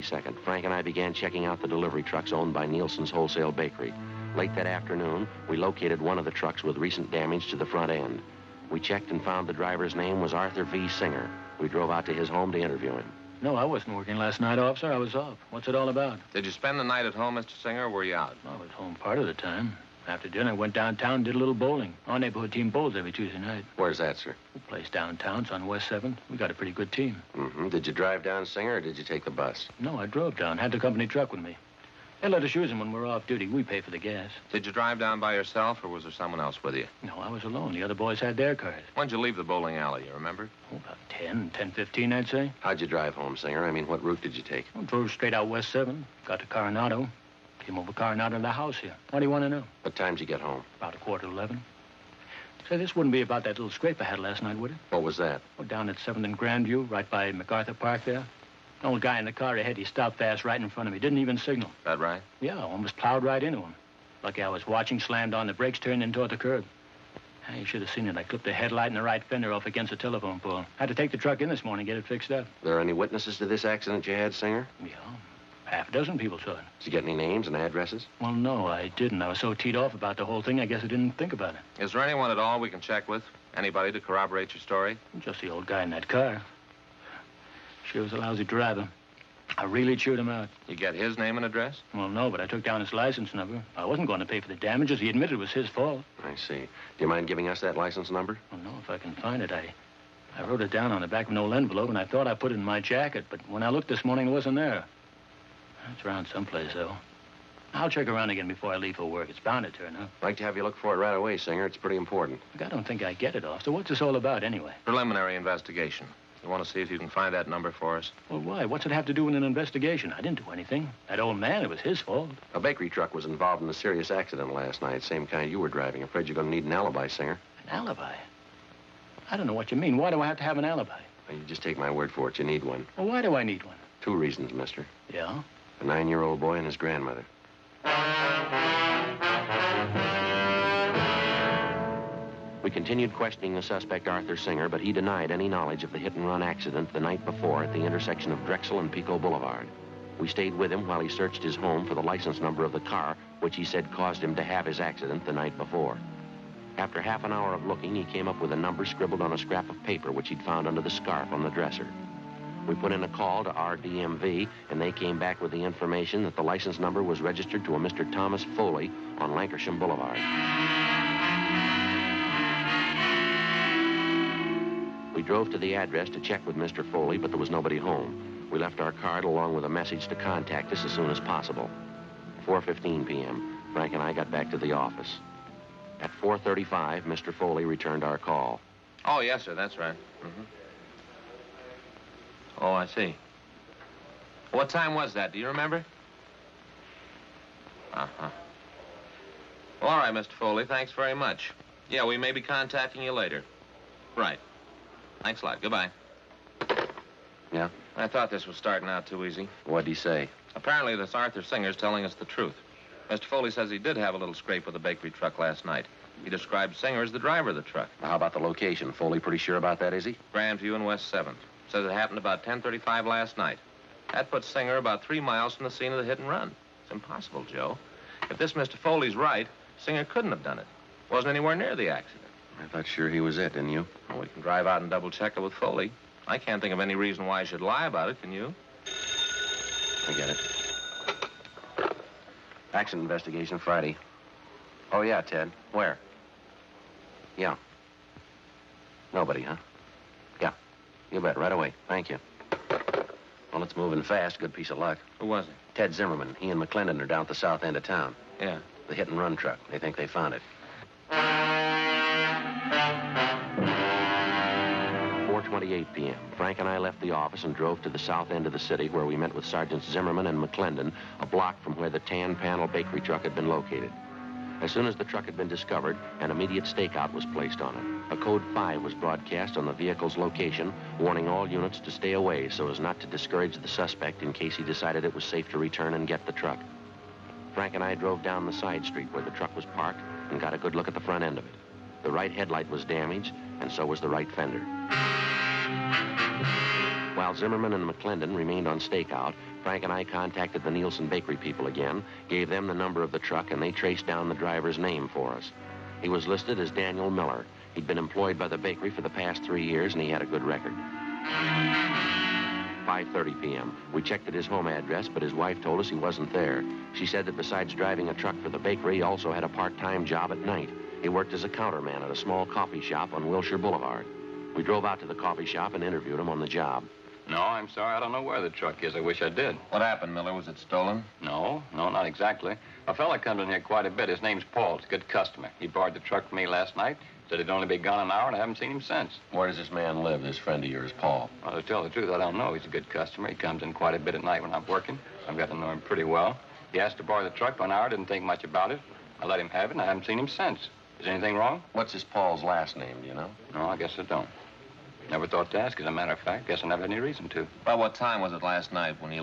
22nd, Frank and I began checking out the delivery trucks owned by Nielsen's Wholesale Bakery. Late that afternoon, we located one of the trucks with recent damage to the front end. We checked and found the driver's name was Arthur V. Singer. We drove out to his home to interview him. No, I wasn't working last night, officer. I was off. What's it all about? Did you spend the night at home, Mr. Singer, or were you out? I was home part of the time. After dinner, I went downtown, did a little bowling. Our neighborhood team bowls every Tuesday night. Where's that, sir? The place downtown. It's on West 7th. We got a pretty good team. Mm-hmm. Did you drive down, Singer, or did you take the bus? No, I drove down. Had the company truck with me. They let us use them when we're off duty. We pay for the gas. Did you drive down by yourself, or was there someone else with you? No, I was alone. The other boys had their cars. When'd you leave the bowling alley, you remember? Oh, about 10:15, I'd say. How'd you drive home, Singer? I mean, what route did you take? I drove straight out West 7. Got to Coronado. Came over Coronado to the house here. What do you want to know? What time did you get home? About 11:15. Say, this wouldn't be about that little scrape I had last night, would it? What was that? Oh, down at 7th and Grandview, right by MacArthur Park there. An old guy in the car ahead, he stopped fast right in front of me. Didn't even signal. That right? Yeah, almost plowed right into him. Lucky I was watching, slammed on the brakes, turned in toward the curb. You should have seen it. I clipped the headlight and the right fender off against the telephone pole. Had to take the truck in this morning, get it fixed up. There any witnesses to this accident you had, Singer? Yeah, half a dozen people saw it. Did you get any names and addresses? Well, no, I didn't. I was so teed off about the whole thing, I guess I didn't think about it. Is there anyone at all we can check with? Anybody to corroborate your story? Just the old guy in that car. Sure was a lousy driver. I really chewed him out. You get his name and address? Well, no, but I took down his license number. I wasn't going to pay for the damages. He admitted it was his fault. I see. Do you mind giving us that license number? Well, no, if I can find it. I wrote it down on the back of an old envelope, and I thought I put it in my jacket, but when I looked this morning, it wasn't there. It's around someplace, though. I'll check around again before I leave for work. It's bound to turn up. I'd like to have you look for it right away, Singer. It's pretty important. Look, I don't think I get it, officer. What's this all about, anyway? Preliminary investigation. You want to see if you can find that number for us? Well, why? What's it have to do with an investigation? I didn't do anything. That old man, it was his fault. A bakery truck was involved in a serious accident last night, same kind you were driving. Afraid you're going to need an alibi, Singer. An alibi? I don't know what you mean. Why do I have to have an alibi? Well, you just take my word for it. You need one. Well, why do I need one? 2 reasons, mister. Yeah? A 9-year-old boy and his grandmother. We continued questioning the suspect, Arthur Singer, but he denied any knowledge of the hit-and-run accident the night before at the intersection of Drexel and Pico Boulevard. We stayed with him while he searched his home for the license number of the car, which he said caused him to have his accident the night before. After half an hour of looking, he came up with a number scribbled on a scrap of paper which he'd found under the scarf on the dresser. We put in a call to our DMV, and they came back with the information that the license number was registered to a Mr. Thomas Foley on Lancashire Boulevard. We drove to the address to check with Mr. Foley, but there was nobody home. We left our card along with a message to contact us as soon as possible. 4:15 p.m., Frank and I got back to the office. At 4:35, Mr. Foley returned our call. Oh, yes, sir, that's right. Mm-hmm. Oh, I see. What time was that? Do you remember? Uh-huh. Well, all right, Mr. Foley, thanks very much. Yeah, we may be contacting you later. Right. Thanks a lot. Goodbye. Yeah? I thought this was starting out too easy. What'd he say? Apparently, this Arthur Singer's telling us the truth. Mr. Foley says he did have a little scrape with the bakery truck last night. He described Singer as the driver of the truck. How about the location? Foley pretty sure about that, is he? Grandview and West 7th. Says it happened about 10:35 last night. That puts Singer about 3 miles from the scene of the hit and run. It's impossible, Joe. If this Mr. Foley's right, Singer couldn't have done it. Wasn't anywhere near the accident. I thought sure he was it, didn't you? Well, we can drive out and double-check it with Foley. I can't think of any reason why I should lie about it, can you? I get it. Accident investigation Friday. Oh, yeah, Ted. Where? Yeah. Nobody, huh? Yeah. You bet. Right away. Thank you. Well, it's moving fast. Good piece of luck. Who was it? Ted Zimmerman. He and McClendon are down at the south end of town. Yeah. The hit-and-run truck. They think they found it. 4:28 p.m. Frank and I left the office and drove to the south end of the city where we met with Sergeants Zimmerman and McClendon, a block from where the tan panel bakery truck had been located. As soon as the truck had been discovered, an immediate stakeout was placed on it. A code 5 was broadcast on the vehicle's location, warning all units to stay away so as not to discourage the suspect in case he decided it was safe to return and get the truck. Frank and I drove down the side street where the truck was parked and got a good look at the front end of it. The right headlight was damaged, and so was the right fender. While Zimmerman and McClendon remained on stakeout, Frank and I contacted the Nielsen Bakery people again, gave them the number of the truck, and they traced down the driver's name for us. He was listed as Daniel Miller. He'd been employed by the bakery for the past 3 years, and he had a good record. 5:30 p.m. We checked at his home address, but his wife told us he wasn't there. She said that besides driving a truck for the bakery, he also had a part-time job at night. He worked as a counterman at a small coffee shop on Wilshire Boulevard. We drove out to the coffee shop and interviewed him on the job. No, I'm sorry. I don't know where the truck is. I wish I did. What happened, Miller? Was it stolen? No, not exactly. A fella comes in here quite a bit. His name's Paul. He's a good customer. He borrowed the truck from me last night. Said he'd only be gone an hour, and I haven't seen him since. Where does this man live, this friend of yours, Paul? Well, to tell the truth, I don't know. He's a good customer. He comes in quite a bit at night when I'm working. I've got to know him pretty well. He asked to borrow the truck for an hour. Didn't think much about it. I let him have it, and I haven't seen him since. Is anything wrong? What's this Paul's last name, do you know? No, I guess I don't. Never thought to ask, as a matter of fact. Guess I never had any reason to. About what time was it last night when you